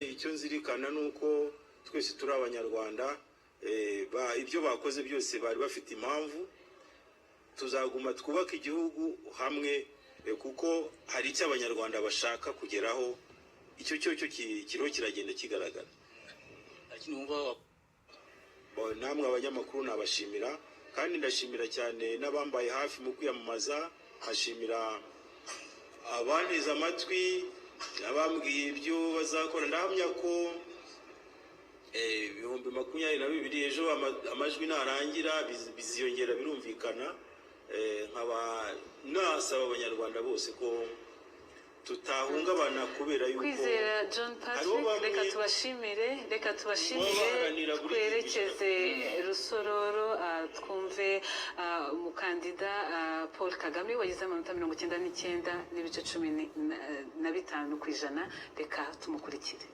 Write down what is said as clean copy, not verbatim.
icyo nzirikana nuko twese turi abanyarwanda, ibyo bakoze byose bari bafite impamvu. Tuzaguma twubaka igihugu hamwe, kuko hari icyo abanyarwanda bashaka kugeraho. Icyo kiriho kiragenda kigaragara. Namwe abanyamakuru nabashimira, kandi ndashimira cyane n'abambaye hafi mu kwiyamamaza. Hashimira abanteze amatwi, abambwiye ibyo bazakora. Ndahamya ko 2022 ejo amajwi narangira biziyongera, birumvikana. Nkaba nasaba abanyarwanda bose ko tutahungabana kubera yuko Kwizera John Patrick. Reka tubashimire twerekeze Rusororo, twumve umukandida Paul Kagame wagize amanota 99.15%. Reka tumukurikire.